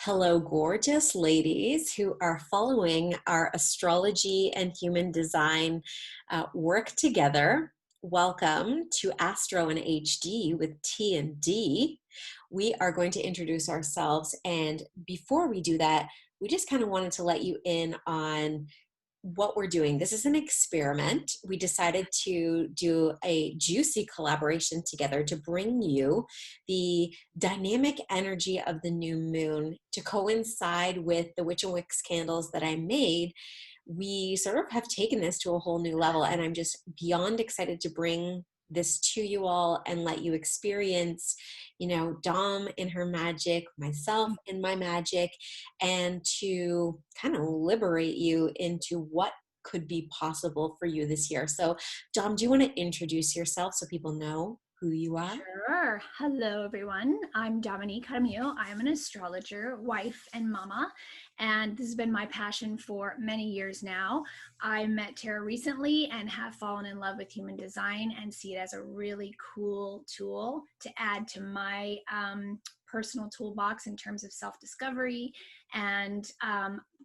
Hello, gorgeous ladies who are following our astrology and human design work together. Welcome to Astro and HD with T and D. We are going to introduce ourselves, and before we do that, we just kind of wanted to let you in on what we're doing. This is an experiment. We decided to do a juicy collaboration together to bring you the dynamic energy of the new moon to coincide with the Witchin Wicks candles that I made. We sort of have taken this to a whole new level, and I'm just beyond excited to bring this to you all and let you experience, Dom in her magic, myself in my magic, and to kind of liberate you into what could be possible for you this year. So, Dom, do you want to introduce yourself so people know who you are? Sure. Hello, everyone. I'm Dominique Jaramillo. I am an astrologer, wife, and mama, and this has been my passion for many years now. I met Tara recently and have fallen in love with human design and see it as a really cool tool to add to my personal toolbox in terms of self-discovery and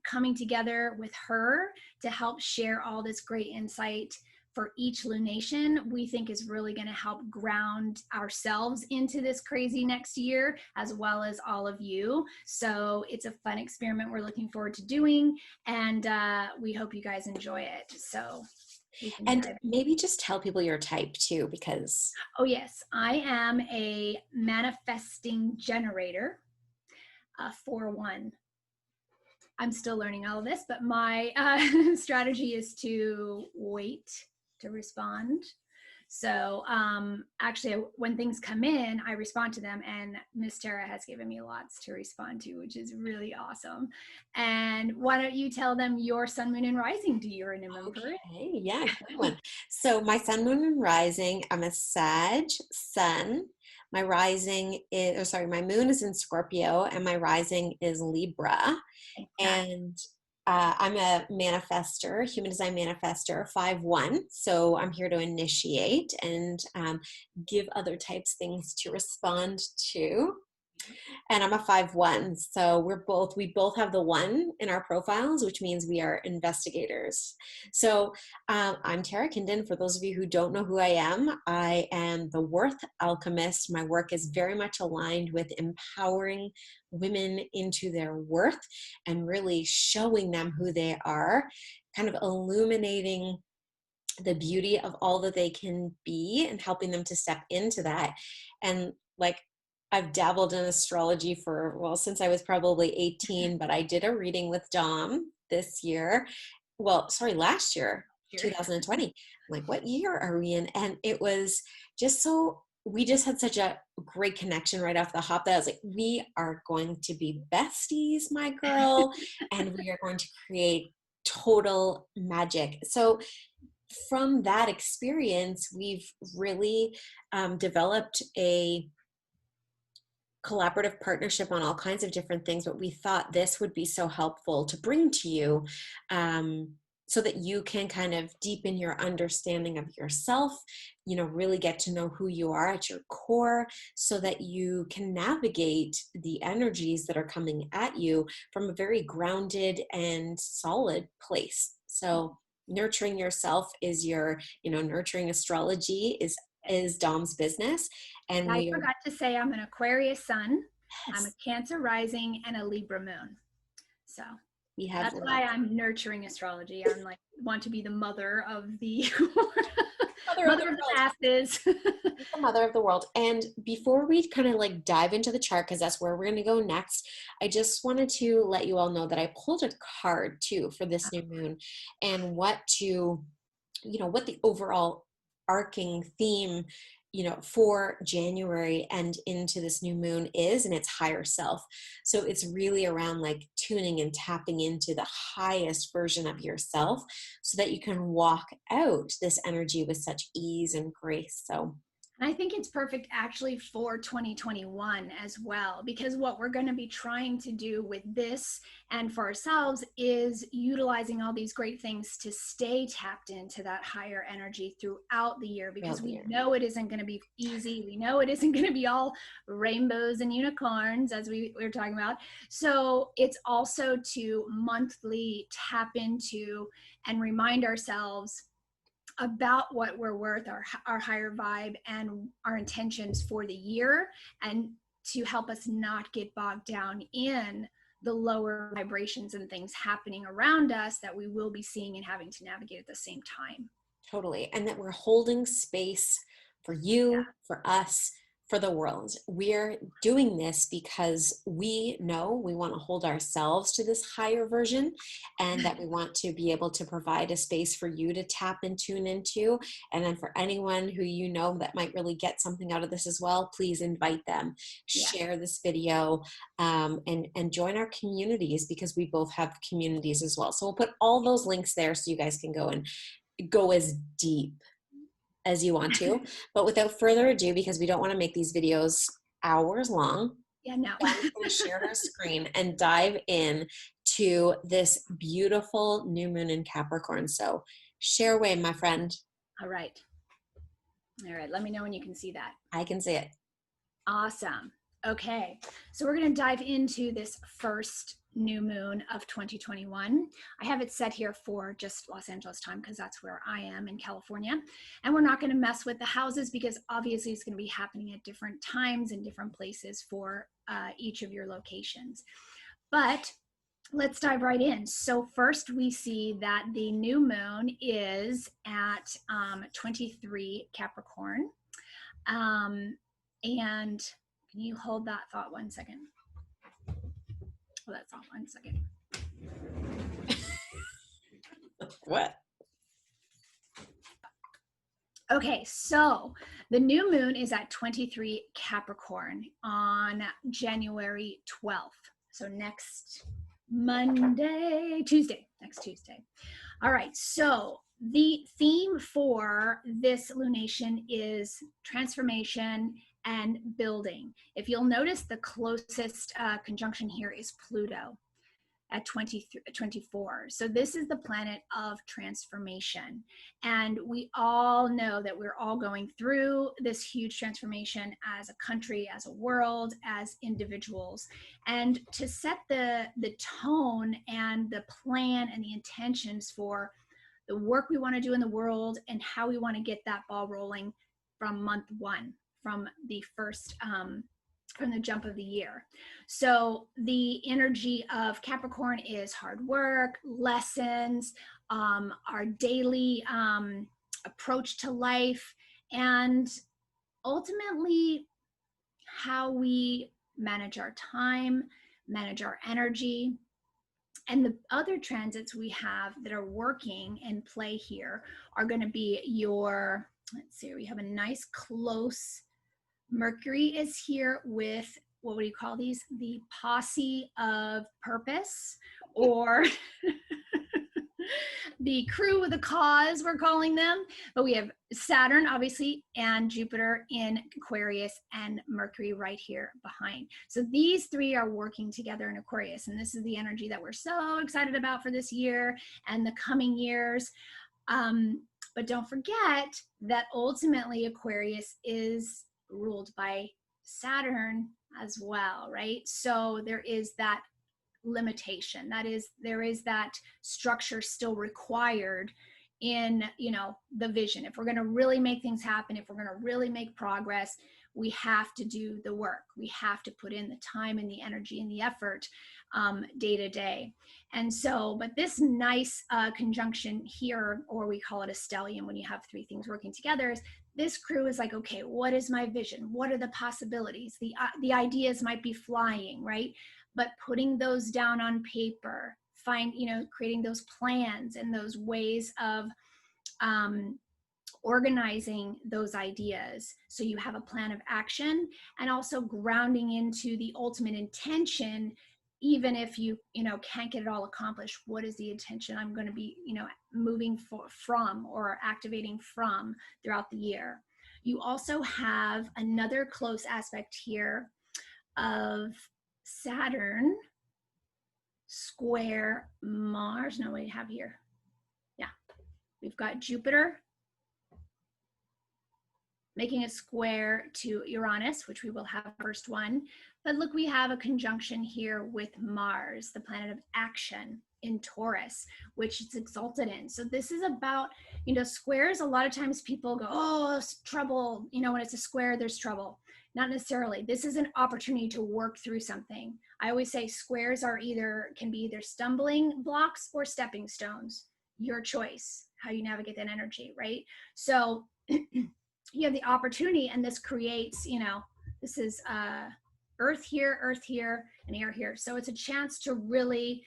coming together with her to help share all this great insight for each lunation, we think is really going to help ground ourselves into this crazy next year, as well as all of you. So it's a fun experiment we're looking forward to doing, and we hope you guys enjoy it. So And maybe just tell people your type too, because... Oh yes, I am a manifesting generator, 4-1. I'm still learning all of this, but my strategy is to wait to respond. So actually, when things come in, I respond to them, and Miss Tara has given me lots to respond to, which is really awesome. And why don't you tell them your sun, moon, and rising? Do you remember it? Okay, yeah, good one. So my sun, moon, and rising, I'm a Sag sun. My rising is, my moon is in Scorpio, and my rising is Libra. And I'm a manifester, human design manifester, 5-1. So I'm here to initiate and give other types things to respond to. And I'm a 5-1. So we both have the one in our profiles, which means we are investigators. So I'm Tara Kinden. For those of you who don't know who I am the Worth Alchemist. My work is very much aligned with empowering women into their worth and really showing them who they are, kind of illuminating the beauty of all that they can be and helping them to step into that. And I've dabbled in astrology since I was probably 18, but I did a reading with Dom this year. Last year, 2020. I'm like, what year are we in? And it was just we just had such a great connection right off the hop that I was like, we are going to be besties, my girl, and we are going to create total magic. So from that experience, we've really developed a collaborative partnership on all kinds of different things, but we thought this would be so helpful to bring to you so that you can kind of deepen your understanding of yourself, really get to know who you are at your core so that you can navigate the energies that are coming at you from a very grounded and solid place. So nurturing yourself is nurturing astrology is Dom's business. And I forgot to say I'm an Aquarius sun, yes, I'm a Cancer rising, and a Libra moon. So that's why I'm nurturing astrology. I'm want to be the mother of the mother of the masses. The mother of the world. And before we kind of dive into the chart, because that's where we're going to go next, I just wanted to let you all know that I pulled a card too for this new moon and what the overall arcing theme for January and into this new moon is, and it's higher self. So it's really around tuning and tapping into the highest version of yourself so that you can walk out this energy with such ease and grace. So And I think it's perfect actually for 2021 as well, because what we're going to be trying to do with this and for ourselves is utilizing all these great things to stay tapped into that higher energy throughout the year, because we know it isn't going to be easy. We know it isn't going to be all rainbows and unicorns, as we were talking about. So it's also to monthly tap into and remind ourselves about what we're worth, our higher vibe, and our intentions for the year, and to help us not get bogged down in the lower vibrations and things happening around us that we will be seeing and having to navigate at the same time. Totally. And that we're holding space for you, for us, for the world. We're doing this because we know we want to hold ourselves to this higher version, and that we want to be able to provide a space for you to tap and tune into. And then for anyone who you know that might really get something out of this as well, please invite them, share this video, and join our communities, because we both have communities as well. So we'll put all those links there so you guys can go and go as deep as you want to. But without further ado, because we don't want to make these videos hours long, I'm going to share our screen and dive in to this beautiful new moon in Capricorn. So share away, my friend. All right. Let me know when you can see that. I can see it. Awesome. Okay, so we're going to dive into this first new moon of 2021. I have it set here for just Los Angeles time because that's where I am in California. And we're not going to mess with the houses because obviously it's going to be happening at different times in different places for each of your locations. But let's dive right in. So first we see that the new moon is at 23 Capricorn. And can you hold that thought 1 second? Hold that thought 1 second. What? Okay, so the new moon is at 23 Capricorn on January 12th. So next Tuesday. All right, so the theme for this lunation is transformation and building. If you'll notice, the closest conjunction here is Pluto at 24. So this is the planet of transformation. And we all know that we're all going through this huge transformation as a country, as a world, as individuals. And to set the tone and the plan and the intentions for the work we want to do in the world and how we want to get that ball rolling from month one, from the first from the jump of the year. So the energy of Capricorn is hard work, lessons, our daily approach to life, and ultimately how we manage our time, manage our energy. And the other transits we have that are working in play here are going to be your, let's see, we have a nice close, Mercury is here with, what would you call these? The posse of purpose, or the crew with a cause, we're calling them. But we have Saturn, obviously, and Jupiter in Aquarius, and Mercury right here behind. So these three are working together in Aquarius. And this is the energy that we're so excited about for this year and the coming years. But don't forget that ultimately Aquarius is ruled by Saturn as well, right? So there is that limitation. There is that structure still required in, the vision. If we're going to really make things happen, if we're going to really make progress, we have to do the work. We have to put in the time and the energy and the effort day to day. And so, but this nice conjunction here, or we call it a stellium when you have three things working together, is this crew is like, okay, what is my vision? What are the possibilities? The ideas might be flying, right? But putting those down on paper, creating those plans and those ways of organizing those ideas so you have a plan of action, and also grounding into the ultimate intention. Even if you can't get it all accomplished, what is the intention I'm going to be moving from or activating from throughout the year? You also have another close aspect here of Saturn square Mars. No, we have here. Yeah. We've got Jupiter making a square to Uranus, which we will have first one. But look, we have a conjunction here with Mars, the planet of action in Taurus, which it's exalted in. So this is about, squares. A lot of times people go, oh, it's trouble. When it's a square, there's trouble. Not necessarily. This is an opportunity to work through something. I always say squares can be either stumbling blocks or stepping stones. Your choice, how you navigate that energy, right? So you have the opportunity, and this creates, this is earth here, and air here. So it's a chance to really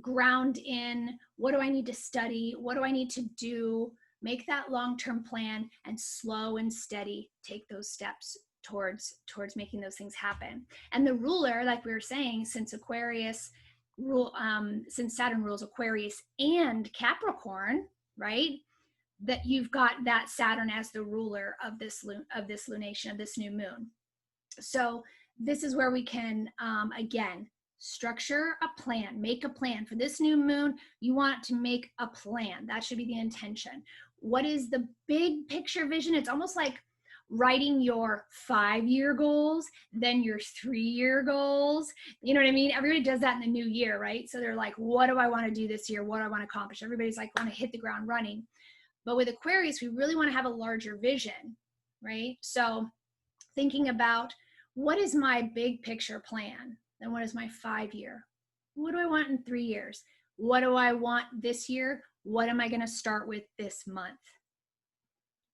ground in, what do I need to study? What do I need to do? Make that long-term plan, and slow and steady take those steps towards making those things happen. And the ruler, like we were saying, since Saturn rules Aquarius and Capricorn, right? That you've got that Saturn as the ruler of this lunation, of this new moon. So this is where we can, again, structure a plan, make a plan. For this new moon, you want to make a plan. That should be the intention. What is the big picture vision? It's almost like writing your 5-year goals, then your 3-year goals. You know what I mean? Everybody does that in the new year, right? So they're like, what do I want to do this year? What do I want to accomplish? Everybody's like, want to hit the ground running. But with Aquarius, we really want to have a larger vision, right? So thinking about, what is my big picture plan? Then what is my 5-year? What do I want in 3 years? What do I want this year? What am I going to start with this month?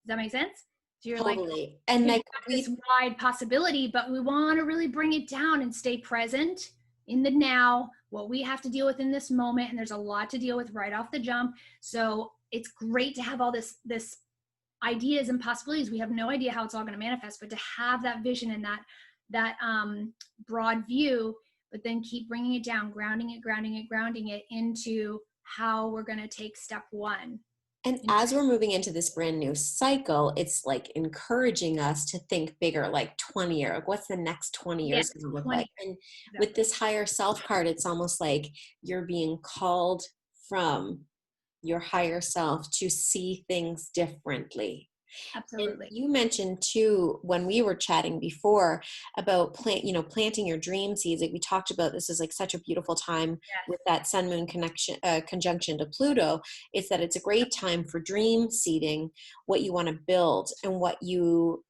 Does that make sense? So you're totally. And this wide possibility, but we want to really bring it down and stay present in the now, what we have to deal with in this moment. And there's a lot to deal with right off the jump. So it's great to have all this ideas and possibilities. We have no idea how it's all going to manifest, but to have that vision and that broad view, but then keep bringing it down, grounding it into how we're going to take step one. And as we're moving into this brand new cycle, it's like encouraging us to think bigger, like 20 years. Like, what's the next 20 years going to look like? And with this higher self card, it's almost like you're being called from your higher self to see things differently. Absolutely. And you mentioned too, when we were chatting before about planting your dream seeds, like we talked about, this is like such a beautiful time with that sun moon conjunction to Pluto. It's that it's a great time for dream seeding, what you want to build and what you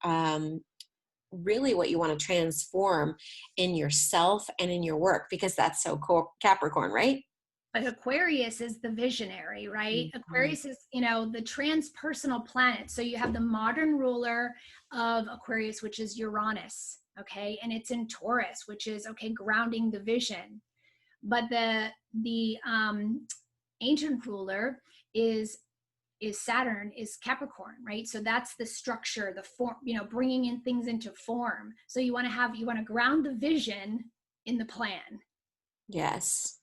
really what you want to transform in yourself and in your work, because that's so Capricorn, right? Like Aquarius is the visionary, right? Mm-hmm. Aquarius is, the transpersonal planet. So you have the modern ruler of Aquarius, which is Uranus, okay? And it's in Taurus, which is, grounding the vision. But the ancient ruler is Saturn, is Capricorn, right? So that's the structure, the form, bringing in things into form. So you want to ground the vision in the plan. Yes.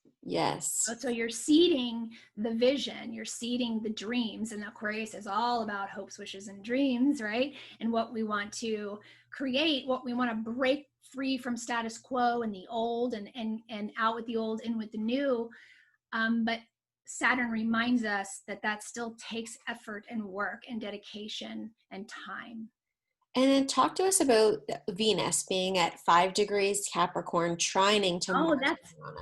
So you're seeding the vision, you're seeding the dreams, and Aquarius is all about hopes, wishes, and dreams, right? And what we want to create, what we want to break free from status quo and the old, and out with the old, in with the new. But Saturn reminds us that still takes effort and work and dedication and time. And then talk to us about Venus being at 5 degrees Capricorn, trining to Mars.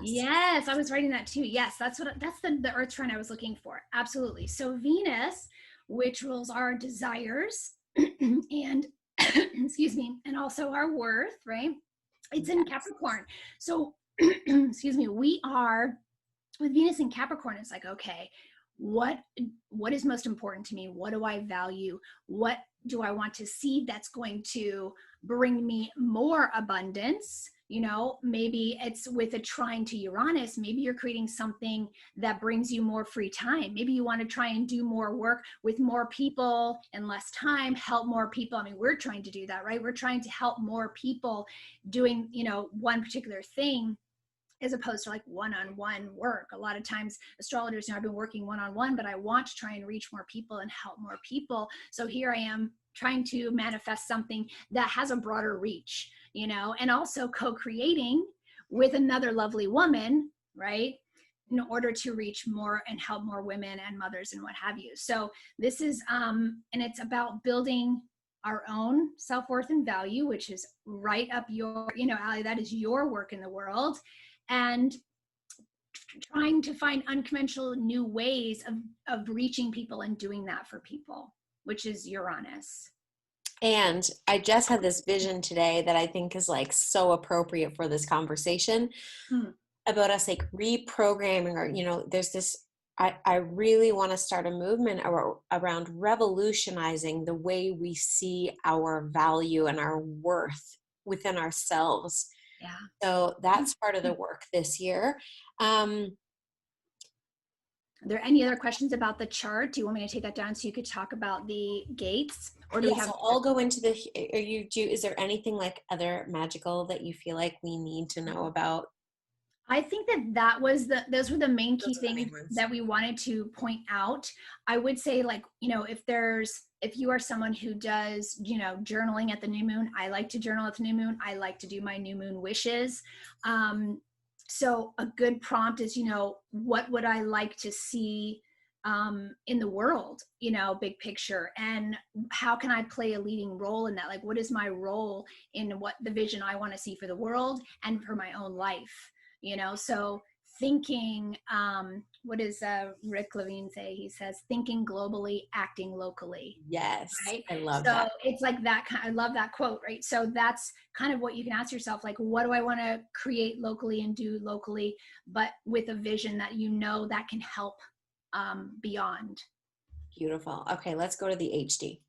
Yes, I was writing that too. Yes, that's the Earth trine I was looking for. Absolutely. So Venus, which rules our desires and excuse me, and also our worth, right? It's in Capricorn. So excuse me, we are with Venus in Capricorn. It's like, okay, what is most important to me? What do I value? What do I want to see that's going to bring me more abundance? Maybe it's with a trine to Uranus. Maybe you're creating something that brings you more free time. Maybe you want to try and do more work with more people and less time, help more people. I mean, we're trying to do that, right? We're trying to help more people doing, one particular thing, as opposed to like one-on-one work. A lot of times astrologers, I've been working one-on-one, but I want to try and reach more people and help more people. So here I am, trying to manifest something that has a broader reach, you know, and also co-creating with another lovely woman, right? In order to reach more and help more women and mothers and what have you. So this is, and it's about building our own self-worth and value, which is right up your, you know, Allie, that is your work in the world. And trying to find unconventional new ways of reaching people and doing that for people, which is Uranus. And I just had this vision today that I think is like so appropriate for this conversation about us like reprogramming, or, you know, there's this, I really want to start a movement around revolutionizing the way we see our value and our worth within ourselves. Yeah. So that's part of the work this year. Are there any other questions about the chart? Do you want me to take that down so you could talk about the gates? Or do we have? So I'll go into the, is there anything like other magical that you feel like we need to know about? I think that those were the main key things that we wanted to point out. I would say, like, you know, if you are someone who does, you know, journaling at the new moon, I like to journal at the new moon. I like to do my new moon wishes. So a good prompt is, you know, what would I like to see in the world, you know, big picture, and how can I play a leading role in that? Like, what is my role in what the vision I want to see for the world and for my own life? You know, so thinking, what does Rick Levine say? He says, thinking globally, acting locally. Yes. Right. I love that. So it's like that. I love that quote, right? So that's kind of what you can ask yourself, like, what do I want to create locally and do locally, but with a vision that, you know, that can help beyond. Beautiful. Okay, let's go to the HD.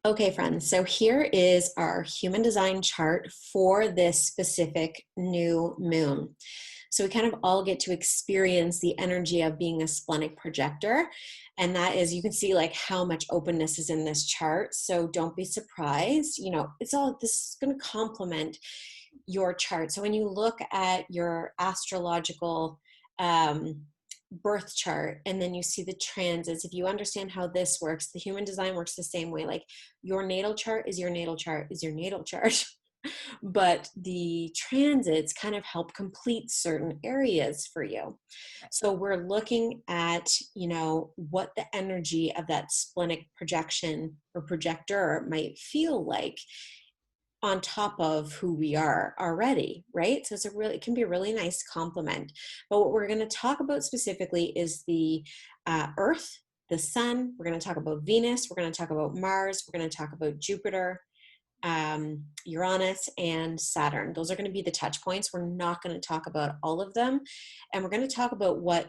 Okay, friends, so here is our human design chart for this specific new moon. So we kind of all get to experience the energy of being a splenic projector. And that is, you can see like how much openness is in this chart. So don't be surprised. You know, this is going to complement your chart. So when you look at your astrological birth chart, and then you see the transits, if you understand how this works, the human design works the same way. Like, your natal chart is your natal chart is your natal chart. But the transits kind of help complete certain areas for you. So we're looking at, you know, what the energy of that splenic projection or projector might feel like on top of who we are already, right? So it can be a really nice compliment. But what we're going to talk about specifically is the Earth, the Sun. We're going to talk about Venus. We're going to talk about Mars. We're going to talk about Jupiter, Uranus, and Saturn. Those are going to be the touch points. We're not going to talk about all of them. And we're going to talk about we're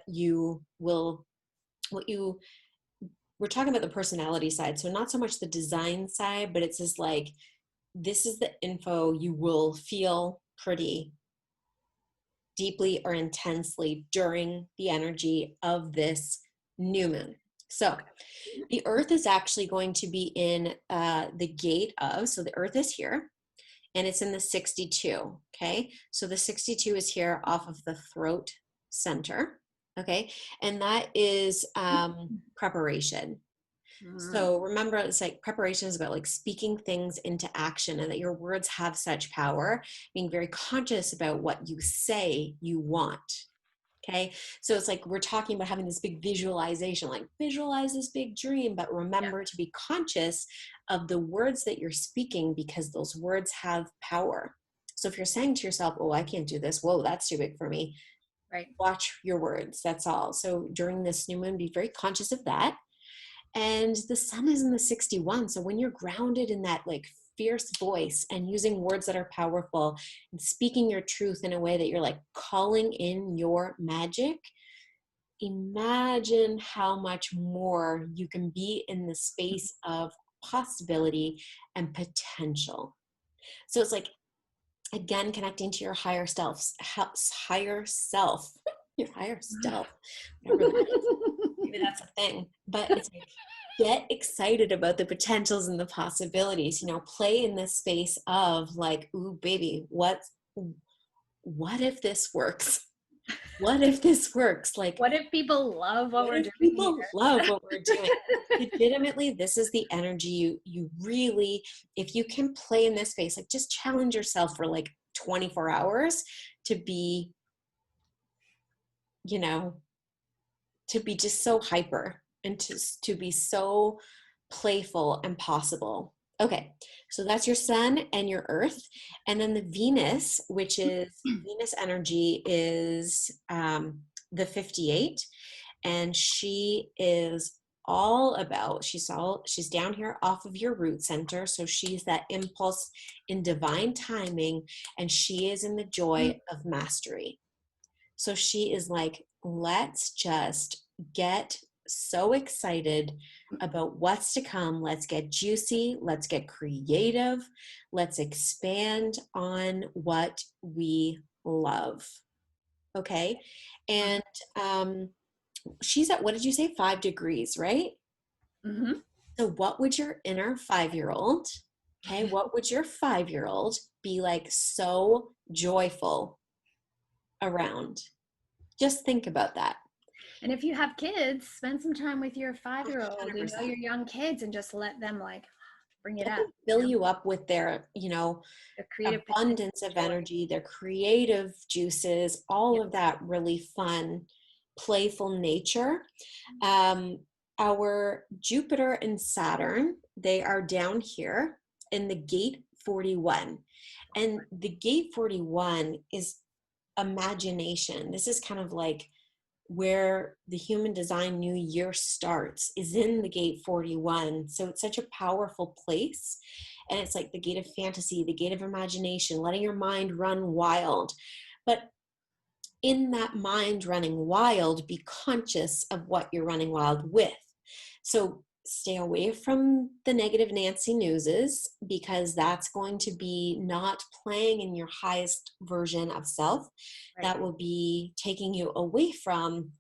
talking about the personality side. So not so much the design side, but it's just like, this is the info you will feel pretty deeply or intensely during the energy of this new moon. So the Earth is actually going to be in the gate of, so the Earth is here, and it's in the 62, okay? So the 62 is here off of the throat center, okay? And that is preparation. So remember, it's like preparation is about like speaking things into action, and that your words have such power, being very conscious about what you say you want. Okay. So it's like, we're talking about having this big visualization, like visualize this big dream, but remember to be conscious of the words that you're speaking, because those words have power. So if you're saying to yourself, oh, I can't do this. Whoa, that's too big for me. Right. Watch your words. That's all. So during this new moon, be very conscious of that. And the sun is in the 61. So when you're grounded in that like fierce voice and using words that are powerful and speaking your truth in a way that you're like calling in your magic, imagine how much more you can be in the space of possibility and potential. So it's like, again, connecting to your higher self, your higher self. Whatever that is. Maybe that's a thing, but it's like, get excited about the potentials and the possibilities, you know, play in this space of like, ooh, baby, what if this works? what if this works? Like, What if people love what what we're if doing people here? love what we're doing? Legitimately, this is the energy you really, if you can play in this space, like just challenge yourself for like 24 hours to be, you know, to be just so hyper and to be so playful and possible. Okay, so that's your sun and your earth. And then the Venus, which is Venus energy, is the 58. And she is all about, she's down here off of your root center. So she's that impulse in divine timing, and she is in the joy of mastery. So she is like, let's just get so excited about what's to come. Let's get juicy. Let's get creative. Let's expand on what we love. Okay. And she's at, what did you say? 5 degrees, right? Mm-hmm. So what would your inner 5-year-old, okay, what would your 5-year-old be like so joyful around? Just think about that. And if you have kids, spend some time with your 5-year-old, 100%. your young kids, and just let them like bring it Let up, them fill you up with their, the creative potential, abundance of joy. energy, their creative juices, all Yeah. of that really fun, playful nature. Um, our Jupiter and Saturn, they are down here in the gate 41. And the gate 41 is imagination. This is kind of like where the human design new year starts, is in the gate 41. So it's such a powerful place. And it's like the gate of fantasy, the gate of imagination, letting your mind run wild. But in that mind running wild, be conscious of what you're running wild with. So stay away from the negative Nancy newses, because that's going to be not playing in your highest version of self. Right. That will be taking you away from,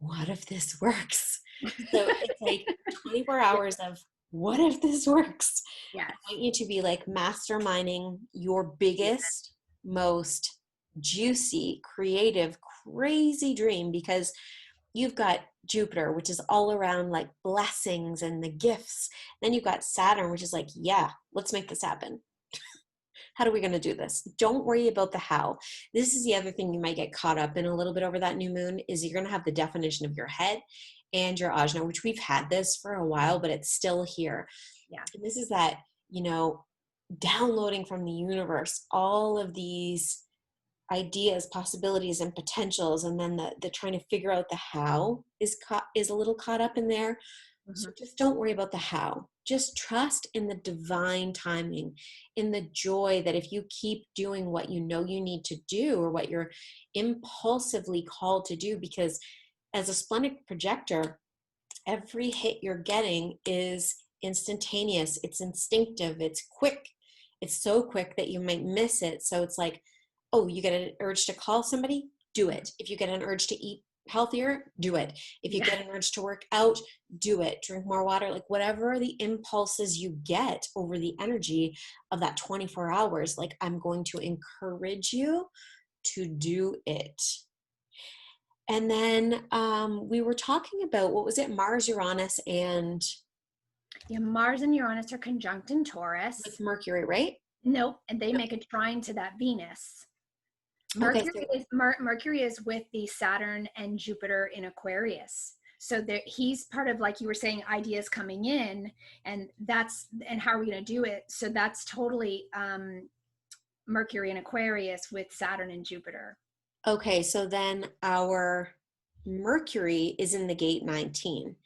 what if this works? So it's like 24 hours of, what if this works? Yes. I want you to be like masterminding your biggest, most juicy, creative, crazy dream, because you've got Jupiter, which is all around like blessings and the gifts. Then you've got Saturn, which is like, yeah, let's make this happen. How are we going to do this? Don't worry about the how. This is the other thing you might get caught up in a little bit over that new moon, is you're going to have the definition of your head and your ajna, which we've had this for a while, but it's still here. Yeah. And this is that, downloading from the universe all of these ideas, possibilities, and potentials, and then the trying to figure out the how is a little caught up in there. Mm-hmm. So just don't worry about the how. Just trust in the divine timing, in the joy that if you keep doing what you know you need to do, or what you're impulsively called to do, because as a splenic projector, every hit you're getting is instantaneous, it's instinctive, it's quick. It's so quick that you might miss it. So it's like, oh, you get an urge to call somebody, do it. If you get an urge to eat healthier, do it. If you get an urge to work out, do it. Drink more water, like whatever the impulses you get over the energy of that 24 hours, like I'm going to encourage you to do it. And then we were talking about, what was it? Mars, Uranus, and... Yeah, Mars and Uranus are conjunct in Taurus. With Mercury, right? Nope, and they make a trine to that Venus. Mercury is with the Saturn and Jupiter in Aquarius. So he's part of, like you were saying, ideas coming in, and how are we going to do it? So that's totally Mercury in Aquarius with Saturn and Jupiter. Okay, so then our Mercury is in the gate 19.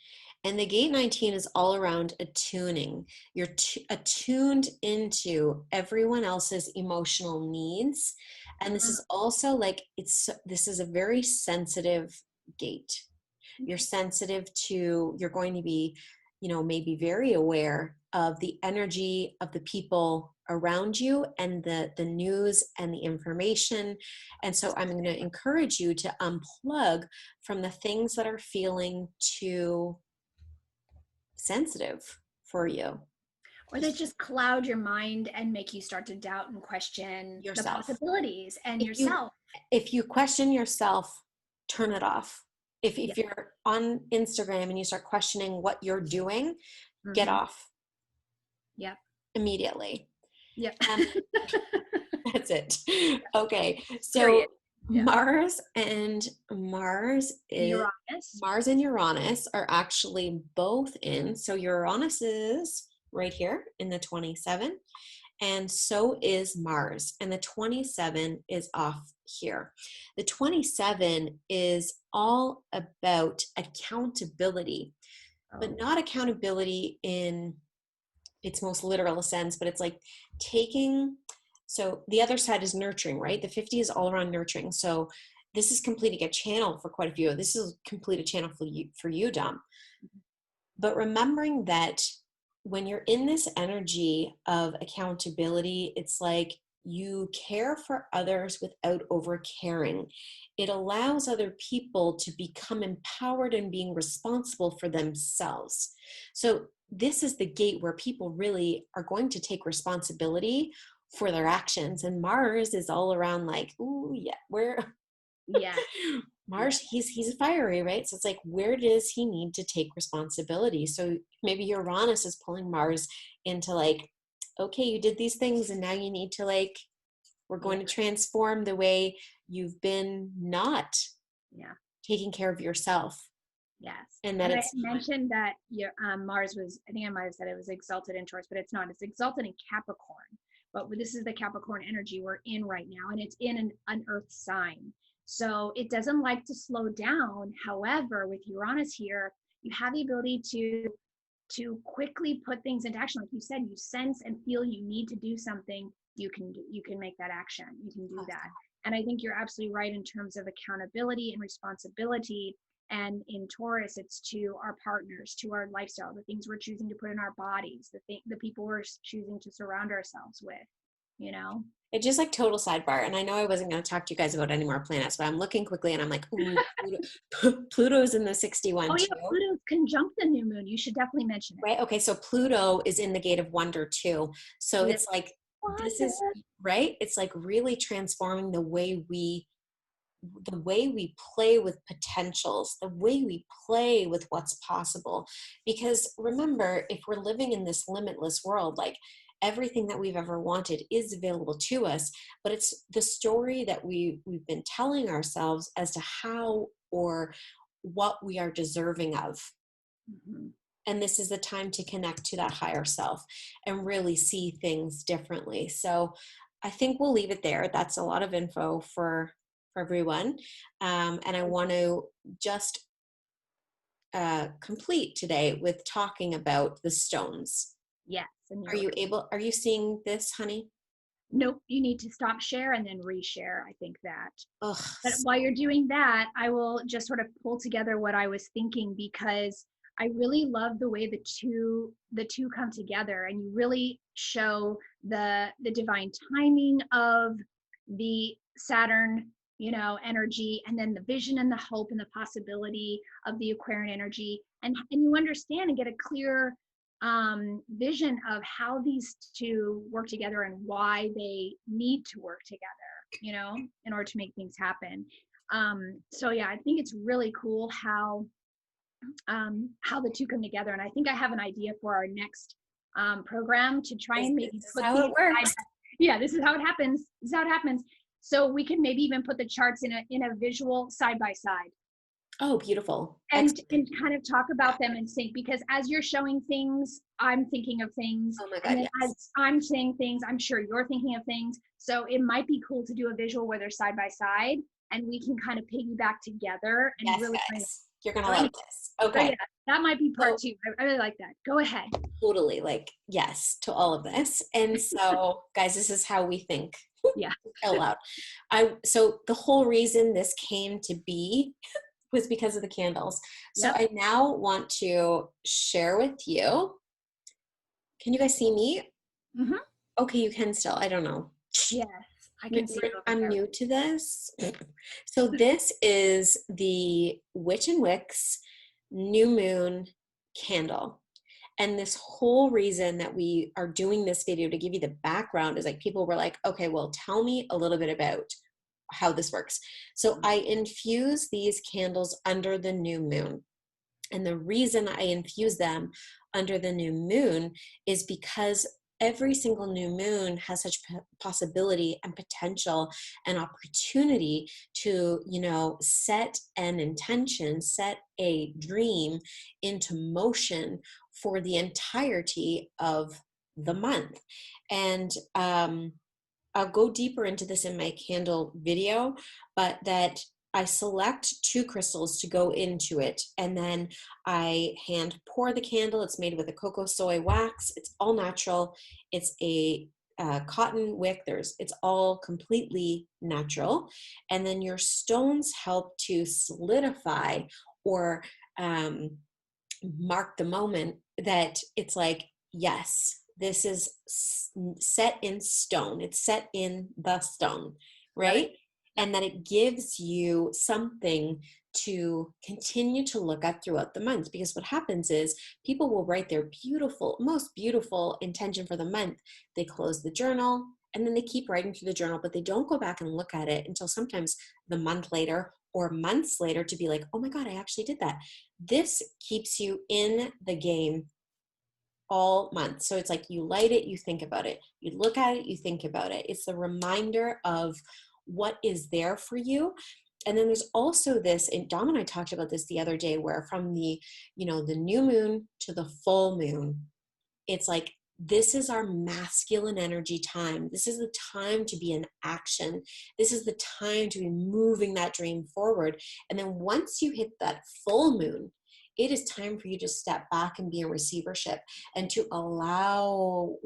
And the gate 19 is all around attuning. You're attuned into everyone else's emotional needs. And this is also like, this is a very sensitive gate. You're sensitive to, you're going to be, maybe very aware of the energy of the people around you, and the news and the information. And so I'm going to encourage you to unplug from the things that are feeling too sensitive for you. Or that just cloud your mind and make you start to doubt and question the yourself. possibilities and If yourself. if you question yourself, turn it off. If Yep. you're on Instagram and you start questioning what you're doing, get off. Yep. Immediately. Yep. That's it. Okay. So Period. Yeah. Mars and Uranus are actually both in. So Uranus is right here in the 27, and so is Mars. And the 27 is off here. The 27 is all about accountability, but not accountability in its most literal sense, but it's like taking, so the other side is nurturing, right? The 50 is all around nurturing. So this is completing a channel for quite a few. This is complete a channel for you, Dom. But remembering that when you're in this energy of accountability, it's like you care for others without over caring. It allows other people to become empowered and being responsible for themselves. So this is the gate where people really are going to take responsibility for their actions. And Mars is all around like, ooh, yeah, Mars, he's fiery, right? So it's like, where does he need to take responsibility? So maybe Uranus is pulling Mars into like, okay, you did these things and now you need to like, we're going to transform the way you've been not taking care of yourself. Yes. And that I mentioned that Mars was, I think I might have said it was exalted in Taurus, but it's not. It's exalted in Capricorn. But this is the Capricorn energy we're in right now, and it's in an earth sign. So it doesn't like to slow down. However, with Uranus here, you have the ability to quickly put things into action. Like you said, you sense and feel you need to do something, you can make that action. You can do that. And I think you're absolutely right in terms of accountability and responsibility. And in Taurus, it's to our partners, to our lifestyle, the things we're choosing to put in our bodies, the people we're choosing to surround ourselves with, you know? It's just like total sidebar. And I know I wasn't going to talk to you guys about any more planets, but I'm looking quickly and I'm like, ooh, Pluto's in the 61 too. Pluto's conjunct the new moon. You should definitely mention it. Right. Okay. So Pluto is in the gate of wonder too. So it's like, this is right. It's like really transforming the way we play with potentials, the way we play with what's possible. Because remember, if we're living in this limitless world, like everything that we've ever wanted is available to us, but it's the story that we've been telling ourselves as to how or what we are deserving of. And this is the time to connect to that higher self and really see things differently. So I think we'll leave it there. That's a lot of info for everyone. And I want to just complete today with talking about the stones. Yes. Are you seeing this, honey? Nope. You need to stop share and then reshare. I think that. Ugh. But while you're doing that, I will just sort of pull together what I was thinking, because I really love the way the two come together, and you really show the divine timing of the Saturn, energy, and then the vision and the hope and the possibility of the Aquarian energy, and you understand and get a clear vision of how these two work together and why they need to work together, in order to make things happen. So yeah, I think it's really cool how the two come together. And I think I have an idea for our next program to try and maybe put how it works. Yeah, this is how it happens. This is how it happens. So we can maybe even put the charts in a visual side by side. Oh, beautiful. And kind of talk about them and sync, because as you're showing things, I'm thinking of things. Oh my God, and then as I'm saying things, I'm sure you're thinking of things. So it might be cool to do a visual where they're side by side, and we can kind of piggyback together and really guys. You're going to love this. Okay. So yeah, that might be part two. I really like that. Go ahead. Totally. Like, yes to all of this. And so guys, this is how we think. Yeah. Out loud. So the whole reason this came to be was because of the candles. So I now want to share with you. Can you guys see me? Mm-hmm. Okay, you can still. I don't know. Yes, I can see. I'm new to this. So this is the Witchin Wicks new moon candle. And this whole reason that we are doing this video to give you the background is like, people were like, okay, well, tell me a little bit about how this works. So I infuse these candles under the new moon. And the reason I infuse them under the new moon is because every single new moon has such possibility and potential and opportunity to, set an intention, set a dream into motion for the entirety of the month. And I'll go deeper into this in my candle video, but that I select 2 crystals to go into it, and then I hand pour the candle. It's made with a cocoa soy wax. It's all natural. It's a cotton wick. It's all completely natural. And then your stones help to solidify or mark the moment that it's like, yes, this is set in stone. It's set in the stone, right? And that it gives you something to continue to look at throughout the month. Because what happens is people will write their most beautiful intention for the month. They close the journal and then they keep writing through the journal, but they don't go back and look at it until sometimes the month later or months later to be like, oh my God, I actually did that. This keeps you in the game all month. So it's like you light it, you think about it. You look at it, you think about it. It's a reminder of what is there for you. And then there's also this, and Dom and I talked about this the other day, where from the new moon to the full moon, it's like, this is our masculine energy time. This is the time to be in action. This is the time to be moving that dream forward. And then once you hit that full moon, it is time for you to step back and be in receivership and to allow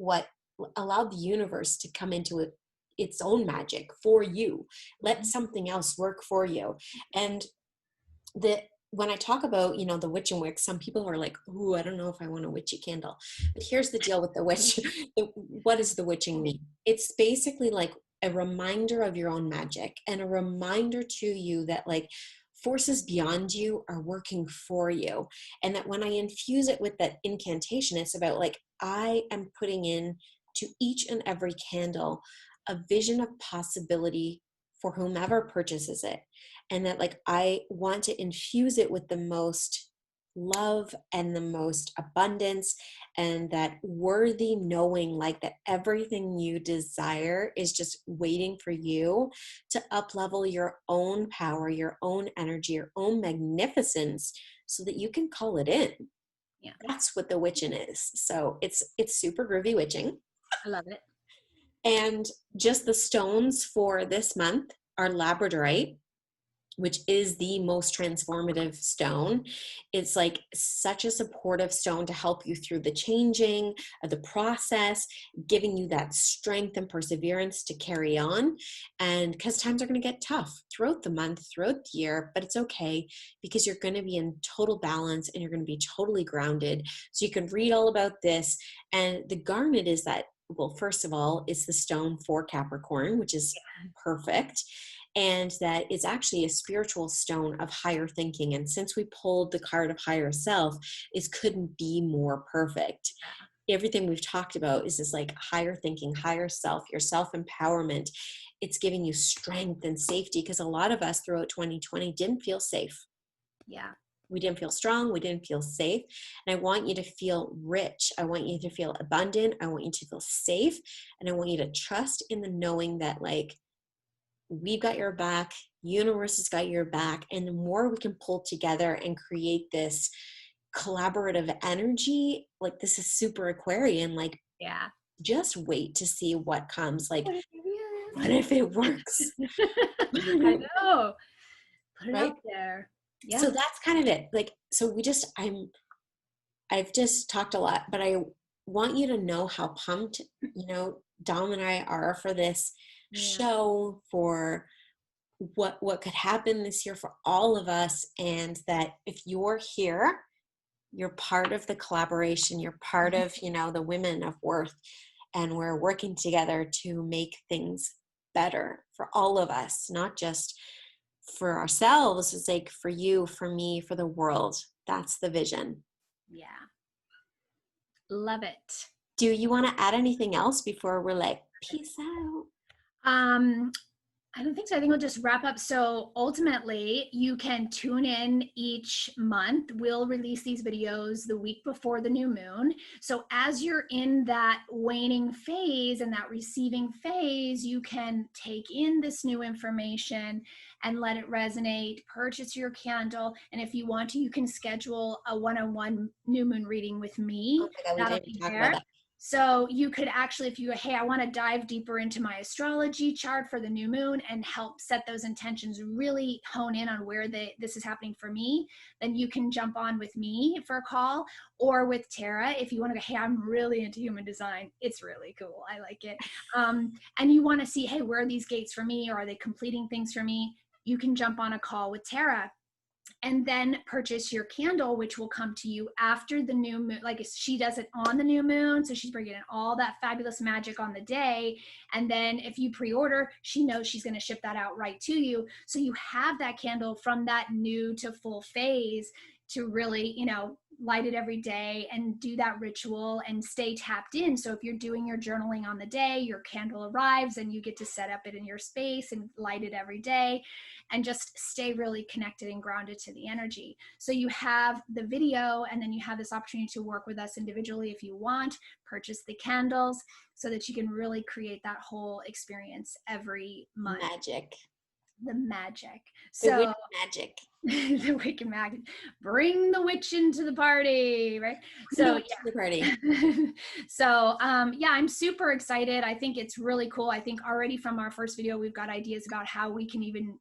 the universe to come into it, its own magic for you. Let something else work for you. And when I talk about, the Witchin Wicks, some people are like, ooh, I don't know if I want a witchy candle. But here's the deal with the witch. What does the witching mean? It's basically like a reminder of your own magic and a reminder to you that like forces beyond you are working for you. And that when I infuse it with that incantation, it's about like, I am putting in to each and every candle a vision of possibility for whomever purchases it. And that like, I want to infuse it with the most love and the most abundance and that worthy knowing, like that everything you desire is just waiting for you to up level your own power, your own energy, your own magnificence so that you can call it in. Yeah. That's what the witching is. So it's super groovy witching. I love it. And just the stones for this month are labradorite, which is the most transformative stone. It's like such a supportive stone to help you through the changing of the process, giving you that strength and perseverance to carry on. And because times are going to get tough throughout the month, throughout the year, but it's okay because you're going to be in total balance and you're going to be totally grounded. So you can read all about this. And the garnet is that, well, first of all, it's the stone for Capricorn, which is perfect. And that is actually a spiritual stone of higher thinking. And since we pulled the card of higher self, it couldn't be more perfect. Everything we've talked about is this like higher thinking, higher self, your self-empowerment. It's giving you strength and safety because a lot of us throughout 2020 didn't feel safe. Yeah. We didn't feel strong. We didn't feel safe. And I want you to feel rich. I want you to feel abundant. I want you to feel safe. And I want you to trust in the knowing that like, we've got your back, universe has got your back. And the more we can pull together and create this collaborative energy, like this is super Aquarian, like, yeah, just wait to see what comes. Like, what if it works? I know. Put it right? out there. Yeah. So that's kind of it. Like, so I've just talked a lot, but I want you to know how pumped, Dom and I are for this show, for what could happen this year for all of us. And that if you're here, you're part of the collaboration, you're part of, the women of Worth, and we're working together to make things better for all of us, not just for ourselves. It's like for you, for me, for the world. That's the vision. Yeah. Love it. Do you want to add anything else before we're like, peace out? I don't think so. I think we'll just wrap up. So ultimately, you can tune in each month. We'll release these videos the week before the new moon. So as you're in that waning phase and that receiving phase, you can take in this new information and let it resonate, purchase your candle. And if you want to, you can schedule a one-on-one new moon reading with me. Oh my God, we That'll didn't be talk there. about that. So you could actually, if you, hey, I want to dive deeper into my astrology chart for the new moon and help set those intentions, really hone in on where this is happening for me, then you can jump on with me for a call, or with Tara if you want to go, hey, I'm really into human design. It's really cool. I like it. And you want to see, hey, where are these gates for me? Or are they completing things for me? You can jump on a call with Tara and then purchase your candle, which will come to you after the new moon. Like she does it on the new moon, so she's bringing in all that fabulous magic on the day. And then if you pre-order, she knows she's going to ship that out right to you, so you have that candle from that new to full phase to really, light it every day and do that ritual and stay tapped in. So if you're doing your journaling on the day, your candle arrives and you get to set up it in your space and light it every day and just stay really connected and grounded to the energy. So you have the video, and then you have this opportunity to work with us individually if you want, purchase the candles so that you can really create that whole experience every month. Magic. The magic. The So witch magic. the wicked magic. Bring the witch into the party, right? So yeah. The party. So yeah, I'm super excited. I think it's really cool. I think already from our first video, we've got ideas about how we can even,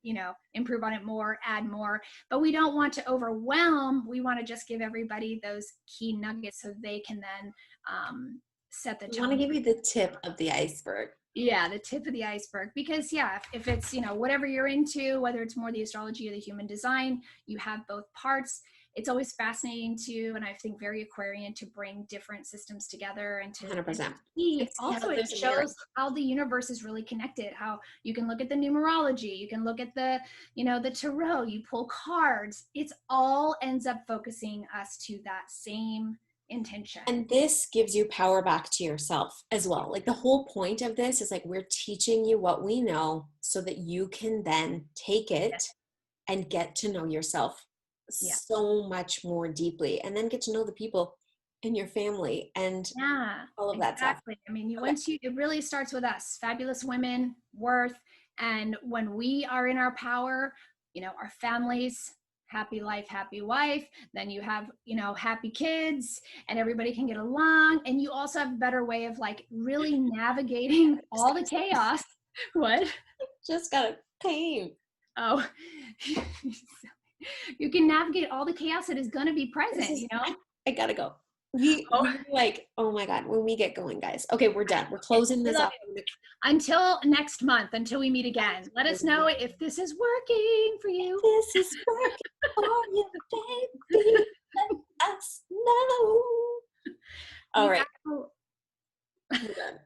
improve on it more, add more, but we don't want to overwhelm. We want to just give everybody those key nuggets so they can then set the tone. I want to give you the tip of the iceberg. Yeah, the tip of the iceberg. Because yeah, if it's, whatever you're into, whether it's more the astrology or the human design, you have both parts. It's always fascinating to, and I think very Aquarian, to bring different systems together and to 100%. Also, it shows how the universe is really connected, how you can look at the numerology, you can look at the, the tarot, you pull cards. It's all ends up focusing us to that same intention. And this gives you power back to yourself as well. Like the whole point of this is like, we're teaching you what we know so that you can then take it and get to know yourself so much more deeply, and then get to know the people in your family and all of that stuff. I mean, it really starts with us, fabulous women, Worth. And when we are in our power, our families, happy life, happy wife, then you have, happy kids, and everybody can get along. And you also have a better way of like really navigating all the chaos. What? Just got a pain. Oh, you can navigate all the chaos that is going to be present, I gotta go. We like, oh my God, when we get going, guys. Okay, we're done. We're closing this up. Until next month, until we meet again. Let us know if this is working for you. This is working for you, baby. Let us know. All right. We're done.